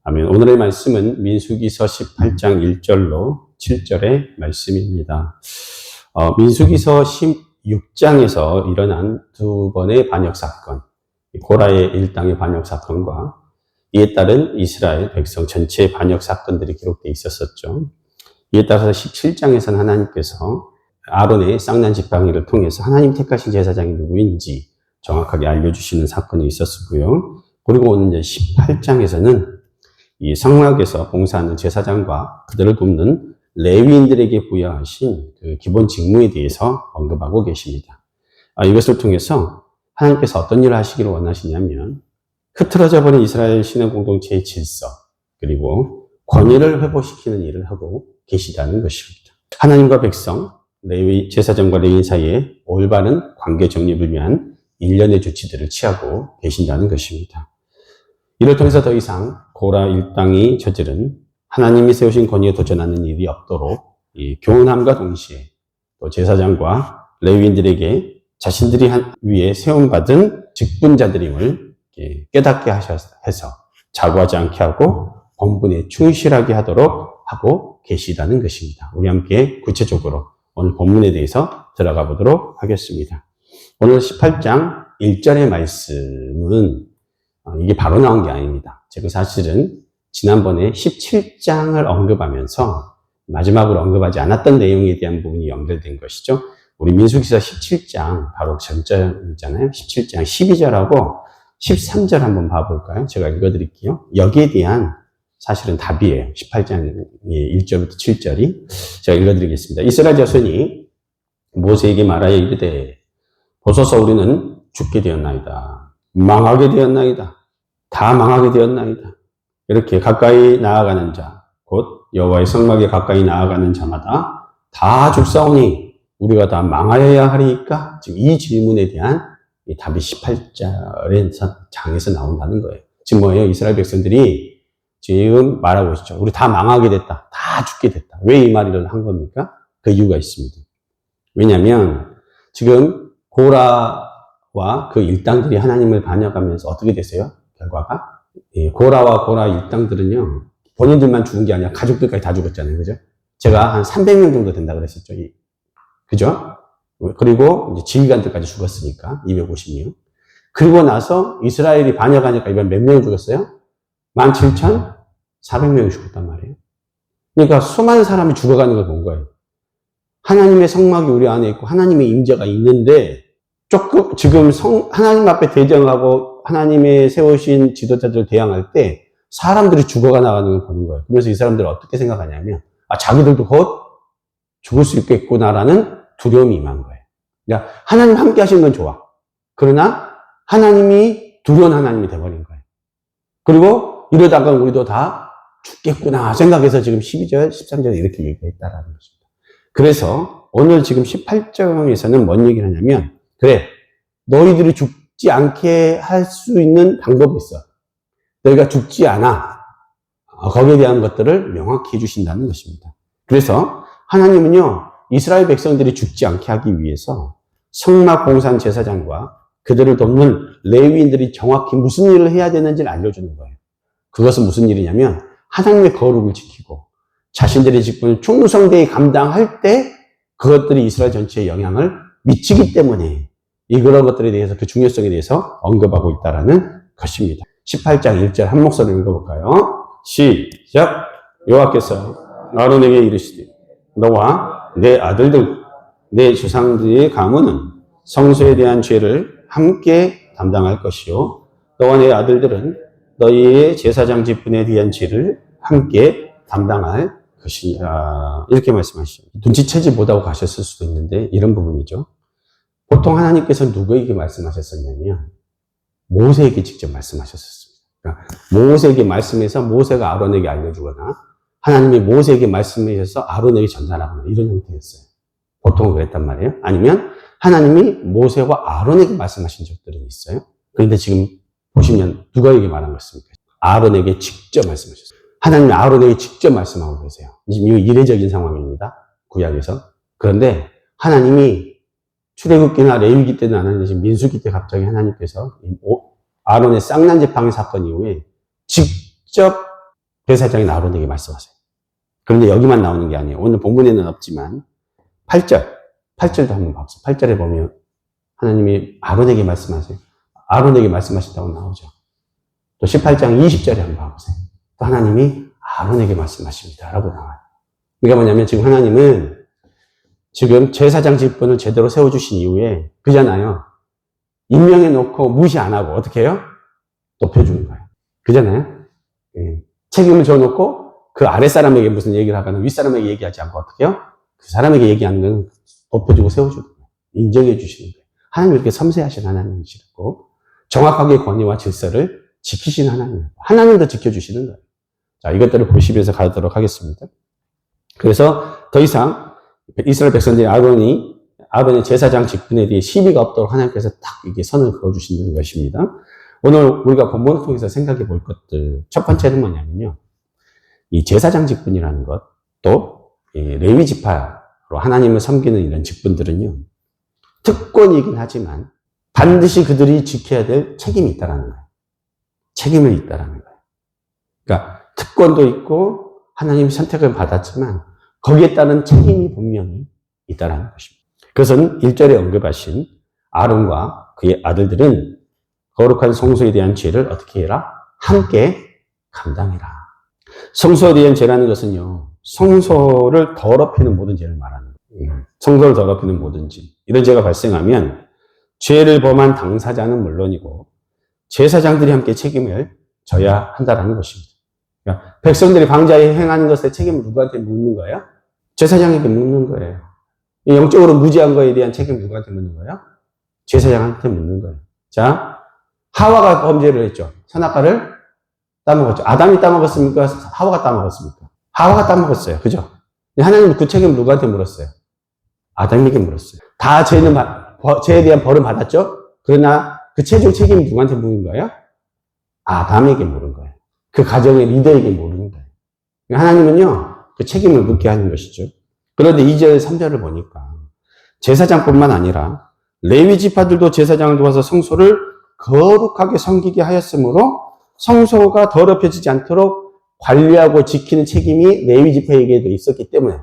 아멘. 오늘의 말씀은 민수기서 18장 1절로 7절의 말씀입니다. 민수기서 16장에서 일어난 두 번의 반역사건, 고라의 일당의 반역사건과 이에 따른 이스라엘 백성 전체의 반역사건들이 기록되어 있었었죠. 이에 따라서 17장에서는 하나님께서 아론의 쌍난 지팡이를 통해서 하나님 택하신 제사장이 누구인지 정확하게 알려주시는 사건이 있었고요. 그리고 오늘 이제 18장에서는 이 성막에서 봉사하는 제사장과 그들을 돕는 레위인들에게 부여하신 그 기본 직무에 대해서 언급하고 계십니다. 이것을 통해서 하나님께서 어떤 일을 하시기를 원하시냐면 흐트러져 버린 이스라엘 신앙 공동체의 질서 그리고 권위를 회복시키는 일을 하고 계시다는 것입니다. 하나님과 백성, 레위 제사장과 레위인 사이에 올바른 관계 정립을 위한 일련의 조치들을 취하고 계신다는 것입니다. 이를 통해서 더 이상 고라 일당이 저지른 하나님이 세우신 권위에 도전하는 일이 없도록 이 교훈함과 동시에 또 제사장과 레위인들에게 자신들이 위에 세움받은 직분자들임을 깨닫게 해서 자고하지 않게 하고 본분에 충실하게 하도록 하고 계시다는 것입니다. 우리 함께 구체적으로 오늘 본문에 대해서 들어가 보도록 하겠습니다. 오늘 18장 1절의 말씀은 이게 바로 나온 게 아닙니다. 제가 사실은 지난번에 17장을 언급하면서 마지막으로 언급하지 않았던 내용에 대한 부분이 연결된 것이죠. 우리 민수기서 17장 바로 전절이잖아요. 17장 12절하고 13절 한번 봐볼까요? 제가 읽어드릴게요. 여기에 대한 사실은 답이에요. 18장 1절부터 7절이 제가 읽어드리겠습니다. 이스라엘 자손이 모세에게 말하여 이르되 보소서 우리는 죽게 되었나이다. 망하게 되었나이다. 다 망하게 되었나이다. 이렇게 가까이 나아가는 자, 곧 여호와의 성막에 가까이 나아가는 자마다 다 죽사오니 우리가 다 망하여야 하리이까? 지금 이 질문에 대한 답이 18절의 장에서 나온다는 거예요. 지금 뭐예요? 이스라엘 백성들이 지금 말하고 있죠. 우리 다 망하게 됐다. 다 죽게 됐다. 왜 이 말을 한 겁니까? 그 이유가 있습니다. 왜냐하면 지금 고라와 그 일당들이 하나님을 반역하면서 어떻게 됐어요? 결과가? 고라와 고라 일당들은요, 본인들만 죽은 게 아니라 가족들까지 다 죽었잖아요. 그죠? 제가 한 300명 정도 된다 그랬었죠. 그죠? 그리고 이제 지휘관들까지 죽었으니까 250명. 그리고 나서 이스라엘이 반역하니까 이번 몇 명이 죽었어요? 17,400명이 죽었단 말이에요. 그러니까 수많은 사람이 죽어가는 걸 본 거예요. 하나님의 성막이 우리 안에 있고 하나님의 임재가 있는데 조금 지금 하나님 앞에 대정하고 하나님의 세우신 지도자들을 대항할 때 사람들이 죽어가 나가는 걸 보는 거예요. 그래서 이 사람들은 어떻게 생각하냐면 자기들도 곧 죽을 수 있겠구나라는 두려움이 임한 거예요. 그러니까 하나님 함께 하시는 건 좋아. 그러나 하나님이 두려운 하나님이 돼버린 거예요. 그리고 이러다가 우리도 다 죽겠구나 생각해서 지금 12절, 13절 이렇게 얘기했다라는 것입니다. 그래서 오늘 지금 18장에서는 뭔 얘기를 하냐면 그래, 너희들이 죽지 않게 할 수 있는 방법이 있어. 너희가 죽지 않아. 거기에 대한 것들을 명확히 해주신다는 것입니다. 그래서 하나님은요, 이스라엘 백성들이 죽지 않게 하기 위해서 성막 봉산 제사장과 그들을 돕는 레위인들이 정확히 무슨 일을 해야 되는지를 알려주는 거예요. 그것은 무슨 일이냐면 하나님의 거룩을 지키고 자신들의 직분을 충성되게 감당할 때 그것들이 이스라엘 전체에 영향을 미치기 때문에 그런 것들에 대해서 그 중요성에 대해서 언급하고 있다는 것입니다. 18장 1절 한 목소리로 읽어볼까요? 시작! 여호와께서 아론에게 이르시되 너와 내 아들들 내 조상들의 가문은 성소에 대한 죄를 함께 담당할 것이요 너와 내 아들들은 너희의 제사장 직분에 대한 죄를 함께 담당할 것이니라. 이렇게 말씀하시죠. 눈치채지 못하고 가셨을 수도 있는데 이런 부분이죠. 보통 하나님께서 누구에게 말씀하셨었냐면 모세에게 직접 말씀하셨었습니다. 그러니까 모세에게 말씀해서 모세가 아론에게 알려주거나 하나님이 모세에게 말씀하셔서 아론에게 전달하거나 이런 형태였어요. 보통은 그랬단 말이에요. 아니면 하나님이 모세와 아론에게 말씀하신 적들은 있어요. 그런데 지금 보시면 누구에게 말한 것입니까? 아론에게 직접 말씀하셨어요. 하나님이 아론에게 직접 말씀하고 계세요. 지금 이거 이례적인 상황입니다. 구약에서. 그런데 하나님이 출애굽기나 레위기 때는 안 하는데 민수기 때 갑자기 하나님께서 아론의 쌍난 지팡이 사건 이후에 직접 제사장이 아론에게 말씀하세요. 그런데 여기만 나오는 게 아니에요. 오늘 본문에는 없지만 8절도 한번 봐보세요. 8절에 보면 하나님이 아론에게 말씀하세요. 아론에게 말씀하신다고 나오죠. 또 18장 20절에 한번 봐보세요. 또 하나님이 아론에게 말씀하십니다. 라고 나와요. 이게 뭐냐면 지금 하나님은 지금 제사장 직분을 제대로 세워주신 이후에 그잖아요. 임명해 놓고 무시 안 하고 어떻게 해요? 높여주는 거예요. 그잖아요. 예. 책임을 줘놓고 그 아랫사람에게 무슨 얘기를 하거나 윗사람에게 얘기하지 않고 어떻게 해요? 그 사람에게 얘기하는 건 높여주고 세워주는 거예요. 인정해 주시는 거예요. 하나님이 이렇게 섬세하신 하나님이시고 정확하게 권위와 질서를 지키시는 하나님이에요. 하나님도 지켜주시는 거예요. 자, 이것들을 보시면서 가도록 하겠습니다. 그래서 더 이상 이스라엘 백성들이 아론의 제사장 직분에 대해 시비가 없도록 하나님께서 딱 이게 선을 그어주시는 것입니다. 오늘 우리가 본문을 통해서 생각해 볼 것들, 첫 번째는 뭐냐면요. 이 제사장 직분이라는 것, 또 레위 지파로 하나님을 섬기는 이런 직분들은요. 특권이긴 하지만 반드시 그들이 지켜야 될 책임이 있다라는 거예요. 책임이 있다라는 거예요. 그러니까 특권도 있고 하나님이 선택을 받았지만 거기에 따른 책임이 분명히 있다라는 것입니다. 그것은 1절에 언급하신 아론과 그의 아들들은 거룩한 성소에 대한 죄를 어떻게 해라? 함께 감당해라. 성소에 대한 죄라는 것은요, 성소를 더럽히는 모든 죄를 말하는 거예요. 성소를 더럽히는 모든 죄. 이런 죄가 발생하면 죄를 범한 당사자는 물론이고 제사장들이 함께 책임을 져야 한다는 것입니다. 그러니까 백성들이 방자에 행하는 것에 책임을 누구한테 묻는 거예요? 제사장에게 묻는 거예요. 영적으로 무지한 거에 대한 책임을 누구한테 묻는 거예요? 제사장한테 묻는 거예요. 자, 하와가 범죄를 했죠. 선악과를 따먹었죠. 아담이 따먹었습니까? 하와가 따먹었습니까? 하와가 따먹었어요. 그죠? 하나님은 그 책임을 누구한테 물었어요? 아담에게 물었어요. 다 죄에 대한 벌은 받았죠? 그러나 그 최종 책임을 누구한테 물은 거예요? 아담에게 물은 거예요. 그 가정의 리더에게 물은 거예요. 하나님은요, 그 책임을 묻게 하는 것이죠. 그런데 2절, 3절을 보니까 제사장뿐만 아니라 레위 지파들도 제사장을 도와서 성소를 거룩하게 섬기게 하였으므로 성소가 더럽혀지지 않도록 관리하고 지키는 책임이 레위 지파에게도 있었기 때문에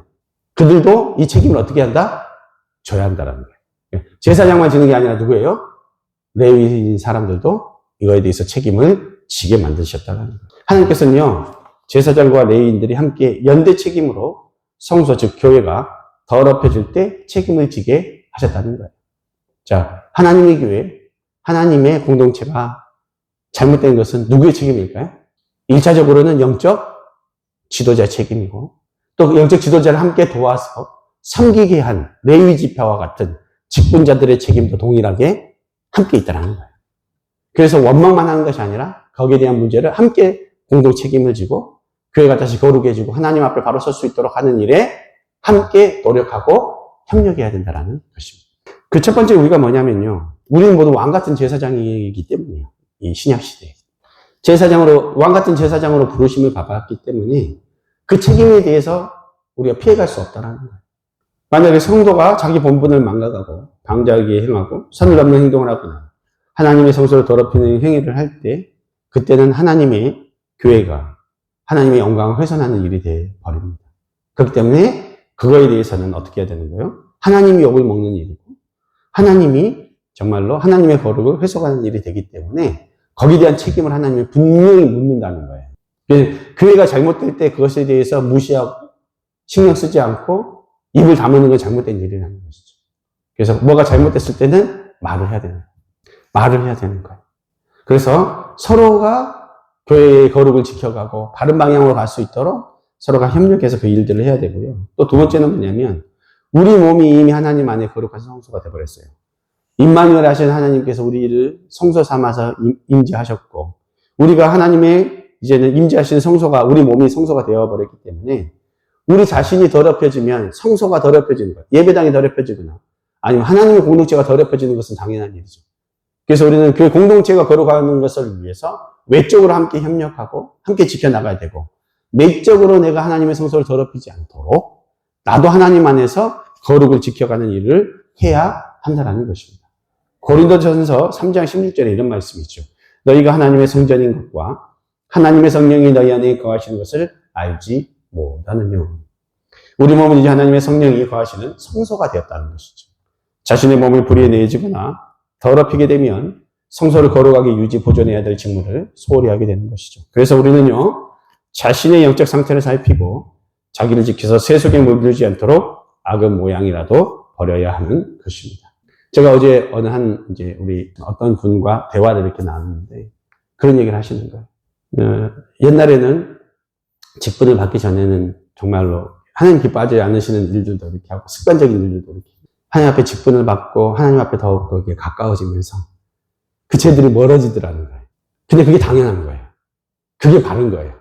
그들도 이 책임을 어떻게 한다? 져야 한다는 거예요. 제사장만 지는 게 아니라 누구예요? 레위 사람들도 이거에 대해서 책임을 지게 만드셨다는 거예요. 하나님께서는요, 제사장과 레위인들이 함께 연대 책임으로 성소, 즉 교회가 더럽혀질 때 책임을 지게 하셨다는 거예요. 자, 하나님의 교회, 하나님의 공동체가 잘못된 것은 누구의 책임일까요? 1차적으로는 영적 지도자 책임이고 또 영적 지도자를 함께 도와서 섬기게 한 레위 지파와 같은 직분자들의 책임도 동일하게 함께 있다는 거예요. 그래서 원망만 하는 것이 아니라 거기에 대한 문제를 함께 공동 책임을 지고 교회가 다시 거룩해지고 하나님 앞에 바로 설 수 있도록 하는 일에 함께 노력하고 협력해야 된다는 것입니다. 그 첫 번째 우리가 뭐냐면요. 우리는 모두 왕 같은 제사장이기 때문이에요. 이 신약 시대에. 왕 같은 제사장으로 부르심을 받았기 때문에 그 책임에 대해서 우리가 피해갈 수 없다는 거예요. 만약에 성도가 자기 본분을 망각하고 방자하게 행하고 선을 넘는 행동을 하거나 하나님의 성소를 더럽히는 행위를 할 때 그때는 하나님의 교회가 하나님의 영광을 훼손하는 일이 되어버립니다. 그렇기 때문에 그거에 대해서는 어떻게 해야 되는 거예요? 하나님이 욕을 먹는 일이고 하나님이 정말로 하나님의 거룩을 훼손하는 일이 되기 때문에 거기에 대한 책임을 하나님이 분명히 묻는다는 거예요. 교회가 잘못될 때 그것에 대해서 무시하고 신경 쓰지 않고 입을 다무는 건 잘못된 일이라는 것이죠. 그래서 뭐가 잘못됐을 때는 말을 해야 되는 거예요. 말을 해야 되는 거예요. 그래서 서로가 교회의 거룩을 지켜가고 바른 방향으로 갈 수 있도록 서로가 협력해서 그 일들을 해야 되고요. 또 두 번째는 뭐냐면 우리 몸이 이미 하나님 안에 거룩한 성소가 되어버렸어요. 임마누엘 하신 하나님께서 우리를 성소 삼아서 임재하셨고 우리가 하나님의 이제는 임재하신 성소가 우리 몸이 성소가 되어버렸기 때문에 우리 자신이 더럽혀지면 성소가 더럽혀지는 거예요. 예배당이 더럽혀지거나 아니면 하나님의 공동체가 더럽혀지는 것은 당연한 일이죠. 그래서 우리는 그 공동체가 거룩하는 것을 위해서 외적으로 함께 협력하고 함께 지켜나가야 되고 내적으로 내가 하나님의 성소를 더럽히지 않도록 나도 하나님 안에서 거룩을 지켜가는 일을 해야 한다는 것입니다. 고린도전서 3장 16절에 이런 말씀이 있죠. 너희가 하나님의 성전인 것과 하나님의 성령이 너희 안에 거하시는 것을 알지 못하느뇨. 우리 몸은 이제 하나님의 성령이 거하시는 성소가 되었다는 것이죠. 자신의 몸을 불의에 내지거나 더럽히게 되면 성소를 거룩하게 유지 보존해야 될 직무를 소홀히 하게 되는 것이죠. 그래서 우리는요, 자신의 영적 상태를 살피고 자기를 지켜서 세속에 물들지 않도록 악의 모양이라도 버려야 하는 것입니다. 제가 어제 어느 우리 어떤 분과 대화를 이렇게 나눴는데 그런 얘기를 하시는 거예요. 옛날에는 직분을 받기 전에는 정말로 하나님 기뻐하지 않으시는 일들도 이렇게 하고 습관적인 일들도 이렇게 하나님 앞에 직분을 받고 하나님 앞에 더욱더 이렇게 가까워지면서 그 죄들이 멀어지더라는 거예요. 근데 그게 당연한 거예요. 그게 바른 거예요.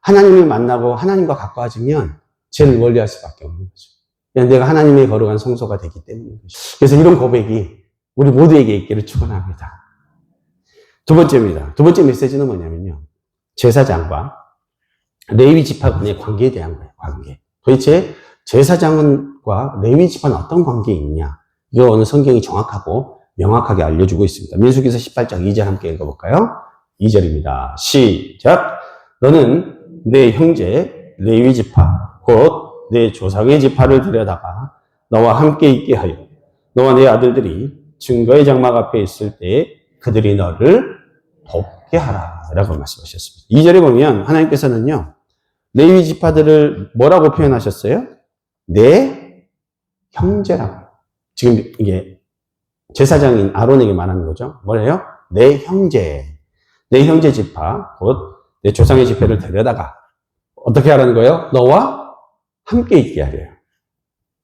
하나님을 만나고 하나님과 가까워지면 죄를 멀리할 수밖에 없는 거죠. 그냥 내가 하나님의 거룩한 성소가 되기 때문인 것이죠. 그래서 이런 고백이 우리 모두에게 있기를 축원합니다. 두 번째입니다. 두 번째 메시지는 뭐냐면요, 제사장과 레위 지파 간의 관계에 대한 거예요. 관계. 도대체 제사장과 레위 지파는 어떤 관계에 있냐? 이거 어느 성경이 정확하고 명확하게 알려주고 있습니다. 민수기서 18장 2절 함께 읽어볼까요? 2절입니다. 시작. 너는 내 형제 레위 지파 곧 내 조상의 지파를 데려다가 너와 함께 있게 하여 너와 내 아들들이 증거의 장막 앞에 있을 때 그들이 너를 돕게 하라 라고 말씀하셨습니다. 2절에 보면 하나님께서는요, 레위 지파들을 뭐라고 표현하셨어요? 내 형제라고. 지금 이게 제사장인 아론에게 말하는 거죠. 뭐래요? 내 형제 지파, 곧 내 조상의 지파를 데려다가 어떻게 하라는 거예요? 너와 함께 있게 하래요.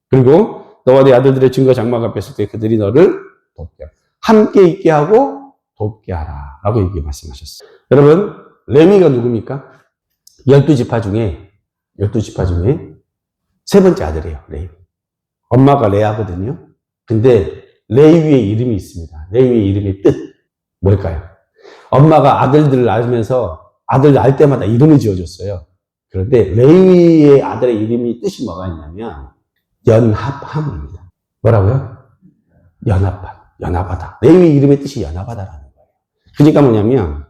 그리고 너와 내 아들들의 증거 장막 앞에 있을 때 그들이 너를 돕게 하라. 함께 있게 하고 돕게 하라 라고 이렇게 말씀하셨어요. 여러분, 레위가 누굽니까? 12지파 중에 세 번째 아들이에요. 레위. 엄마가 레아거든요. 근데 레위의 이름이 있습니다. 레위의 이름의 뜻 뭘까요? 엄마가 아들들을 낳으면서 아들 낳을 때마다 이름을 지어줬어요. 그런데 레위의 아들의 이름이 뜻이 뭐가 있냐면 연합함입니다. 뭐라고요? 연합하다. 레위 이름의 뜻이 연합하다라는 거예요. 그러니까 뭐냐면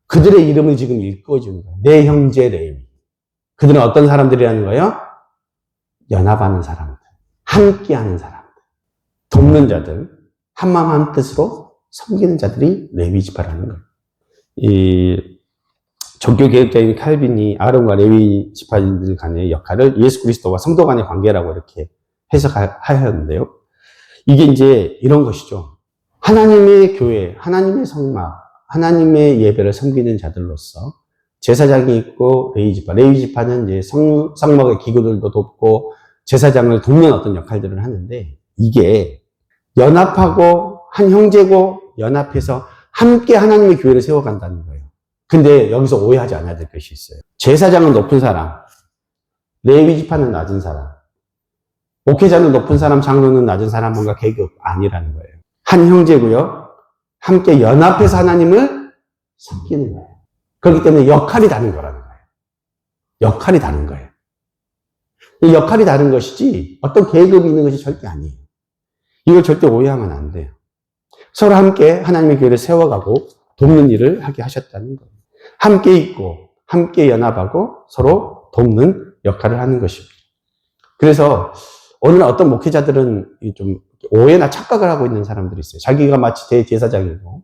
그들의 이름을 지금 읽어주는 거예요. 내 형제 레위. 그들은 어떤 사람들이라는 거예요? 연합하는 사람들, 함께하는 사람들, 돕는 자들, 한마음 한뜻으로 섬기는 자들이 레위 지파라는 거예요. 이 종교개혁자인 칼빈이 아론과 레위 지파인들 간의 역할을 예수 그리스도와 성도 간의 관계라고 이렇게 해석하였는데요. 이게 이제 이런 것이죠. 하나님의 교회, 하나님의 성막, 하나님의 예배를 섬기는 자들로서 제사장이 있고 레위 지파는 이제 성막의 기구들도 돕고 제사장을 돕는 어떤 역할들을 하는데, 이게 연합하고 한 형제고 연합해서 함께 하나님의 교회를 세워간다는 거예요. 근데 여기서 오해하지 않아야 될 것이 있어요. 제사장은 높은 사람, 레위 지파는 낮은 사람, 목회자는 높은 사람, 장로는 낮은 사람, 뭔가 계급 아니라는 거예요. 한 형제고요. 함께 연합해서 하나님을 섬기는 거예요. 그렇기 때문에 역할이 다른 거라는 거예요. 역할이 다른 거예요. 역할이 다른 것이지 어떤 계급이 있는 것이 절대 아니에요. 이걸 절대 오해하면 안 돼요. 서로 함께 하나님의 교회를 세워가고 돕는 일을 하게 하셨다는 거예요. 함께 있고 함께 연합하고 서로 돕는 역할을 하는 것입니다. 그래서 오늘 어떤 목회자들은 좀 오해나 착각을 하고 있는 사람들이 있어요. 자기가 마치 대제사장이고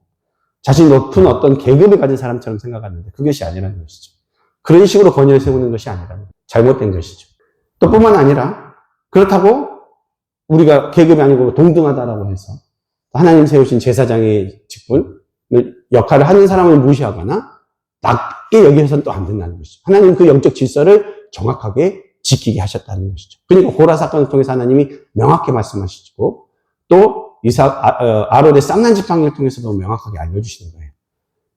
자신이 높은 어떤 계급을 가진 사람처럼 생각하는데 그것이 아니라는 것이죠. 그런 식으로 권위를 세우는 것이 아니라는 거예요. 잘못된 것이죠. 또 뿐만 아니라 그렇다고 우리가 계급이 아니고 동등하다라고 해서 하나님 세우신 제사장의 직분, 역할을 하는 사람을 무시하거나 낮게 여기서는 또 안 된다는 것이죠. 하나님 그 영적 질서를 정확하게 지키게 하셨다는 것이죠. 그러니까 고라 사건을 통해서 하나님이 명확히 말씀하시고 또 아론의 쌍난 지팡이를 통해서도 명확하게 알려주시는 거예요.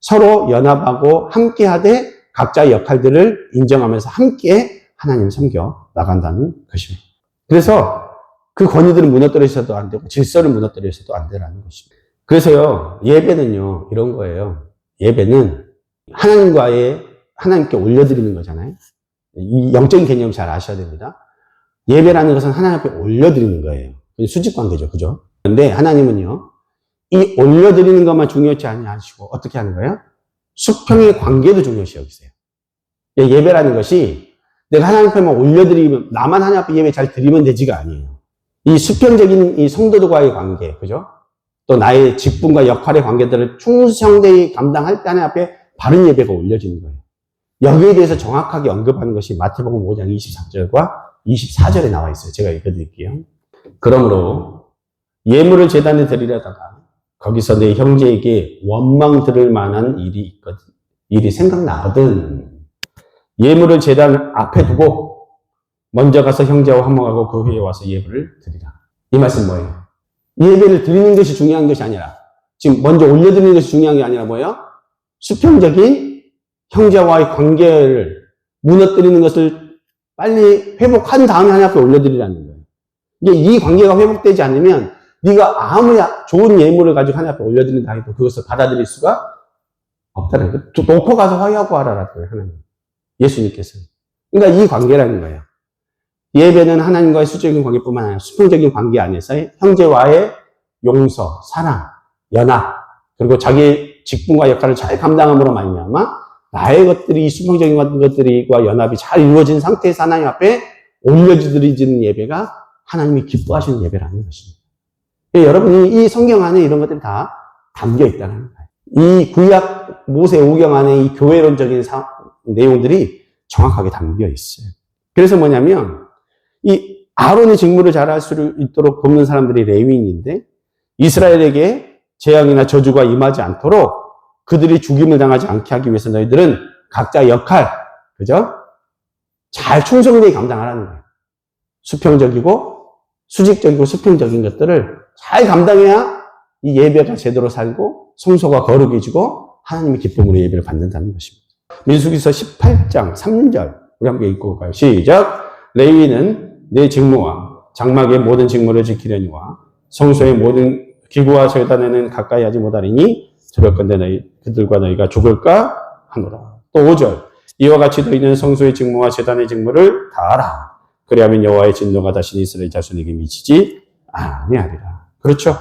서로 연합하고 함께하되 각자의 역할들을 인정하면서 함께 하나님을 섬겨 나간다는 것입니다. 그래서 그 권위들을 무너뜨려서도 안 되고 질서를 무너뜨려서도 안 되라는 것입니다. 그래서요, 예배는요 이런 거예요. 예배는 하나님께 올려드리는 거잖아요. 이 영적인 개념을 잘 아셔야 됩니다. 예배라는 것은 하나님 앞에 올려드리는 거예요. 수직 관계죠, 그죠? 그런데 하나님은요, 이 올려드리는 것만 중요치 아니하시고 어떻게 하는 거예요? 수평의 관계도 중요시 여기세요. 예배라는 것이 내가 하나님 앞에만 올려드리면, 나만 하나님 앞에 예배 잘 드리면 되지가 아니에요. 이 수평적인 이 성도들과의 관계, 그죠? 또 나의 직분과 역할의 관계들을 충성되이 감당할 때 하나님 앞에 바른 예배가 올려지는 거예요. 여기에 대해서 정확하게 언급하는 것이 마태복음 5장 23절과 24절에 나와 있어요. 제가 읽어드릴게요. 그러므로 예물을 제단에 드리려다가 거기서 내 형제에게 원망 들을 만한 일이 생각나거든. 예물을 제단 앞에 두고 먼저 가서 형제와 화목하고 그 후에 와서 예물을 드리라. 이 말씀 뭐예요? 예배를 드리는 것이 중요한 것이 아니라, 지금 먼저 올려드리는 것이 중요한 게 아니라 뭐예요? 수평적인 형제와의 관계를 무너뜨리는 것을 빨리 회복한 다음에 하나님 앞에 올려드리라는 거예요. 이게 이 관계가 회복되지 않으면 네가 아무리 좋은 예물을 가지고 하나님 앞에 올려드린다 해도 그것을 받아들일 수가 없다는 거예요. 놓고 가서 화해하고 하라라고 해요, 하나님. 예수님께서는. 그러니까 이 관계라는 거예요. 예배는 하나님과의 수적인 관계뿐만 아니라 수평적인 관계 안에서의 형제와의 용서, 사랑, 연합, 그리고 자기의 직분과 역할을 잘 감당함으로 말미암아 나의 것들이, 수평적인 것들과 연합이 잘 이루어진 상태에서 하나님 앞에 올려드리는 예배가 하나님이 기뻐하시는 예배라는 것입니다. 여러분이 이 성경 안에 이런 것들이 다 담겨 있다는 거예요. 이 구약 모세 오경 안에 이 교회론적인 내용들이 정확하게 담겨 있어요. 그래서 뭐냐면 이 아론의 직무를 잘할 수 있도록 돕는 사람들이 레위인인데 이스라엘에게 재앙이나 저주가 임하지 않도록 그들이 죽임을 당하지 않게 하기 위해서 너희들은 각자 역할, 그죠? 잘 충성되게 감당하라는 거예요. 수평적이고 수직적이고 수평적인 것들을 잘 감당해야 이 예배가 제대로 살고 성소가 거룩해지고 하나님의 기쁨으로 예배를 받는다는 것입니다. 민수기서 18장 3절 우리 함께 읽고 가요. 시작. 레위는 내 직무와 장막의 모든 직무를 지키려니와 성소의 모든 기구와 제단에는 가까이 하지 못하리니 저럴건대 그들과 너희가 죽을까 하노라. 또 5절. 이와 같이 너희는 성소의 직무와 제단의 직무를 다하라. 그리하면 여호와의 진노가 다시 이스라엘 자손에게 미치지 아니하리라. 그렇죠.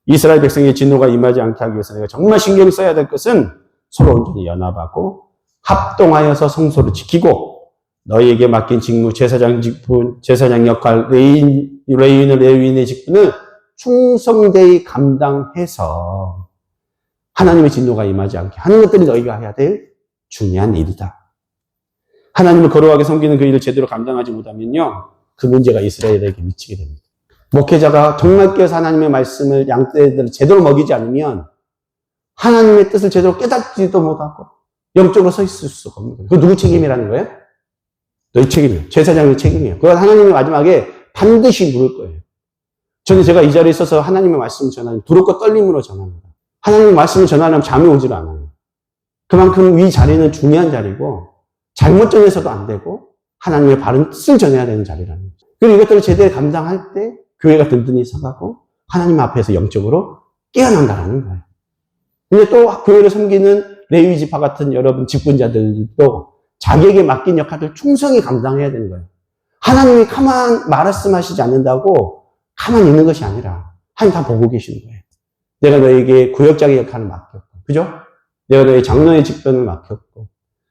이스라엘 백성의 진노가 임하지 않게 하기 위해서 내가 정말 신경 써야 될 것은 서로 온전히 연합하고 합동하여서 성소를 지키고 너희에게 맡긴 직무, 제사장 직분, 제사장 역할, 레위인의 직분을 충성되이 감당해서 하나님의 진노가 임하지 않게 하는 것들이 너희가 해야 될 중요한 일이다. 하나님을 거룩하게 섬기는 그 일을 제대로 감당하지 못하면요, 그 문제가 이스라엘에게 미치게 됩니다. 목회자가 정말 깨어서 하나님의 말씀을 양떼들을 제대로 먹이지 않으면 하나님의 뜻을 제대로 깨닫지도 못하고 영적으로 서 있을 수가 없는 거예요. 그거 누구 책임이라는 거예요? 너희 책임이에요. 제사장의 책임이에요. 그걸 하나님이 마지막에 반드시 물을 거예요. 저는 제가 이 자리에 있어서 하나님의 말씀을 전하는 두렵고 떨림으로 전합니다. 하나님의 말씀을 전하려면 잠이 오질 않아요. 그만큼 이 자리는 중요한 자리고 잘못 전해서도 안 되고 하나님의 바른 뜻을 전해야 되는 자리라는 거죠. 그리고 이것들을 제대로 감당할 때 교회가 든든히 서가고 하나님 앞에서 영적으로 깨어난다는 거예요. 근데 또 교회를 섬기는 레위 지파 같은 여러분 직분자들도 자기에게 맡긴 역할을 충성히 감당해야 되는 거예요. 하나님이 가만 말씀하시지 않는다고 가만히 있는 것이 아니라 하나님 다 보고 계시는 거예요. 내가 너에게 구역장의 역할을 맡겼고, 그죠? 내가 너의 장로의 직분을 맡겼고,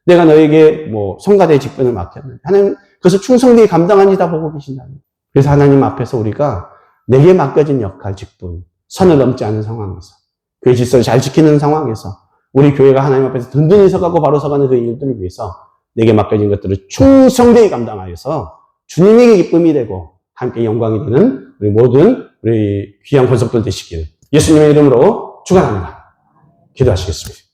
내가 너에게 성가대의 직분을 맡겼는데 하나님 그것을 충성되게 감당하니 다 보고 계신다는 거예요. 그래서 하나님 앞에서 우리가 내게 맡겨진 역할, 직분, 선을 넘지 않은 상황에서 교회 질서를 잘 지키는 상황에서 우리 교회가 하나님 앞에서 든든히 서가고 바로 서가는 그 일들을 위해서 내게 맡겨진 것들을 충성되게 감당하여서 주님에게 기쁨이 되고 함께 영광이 되는 우리 모든 우리 귀한 권속들 되시길 예수님의 이름으로 축원합니다. 기도하시겠습니다.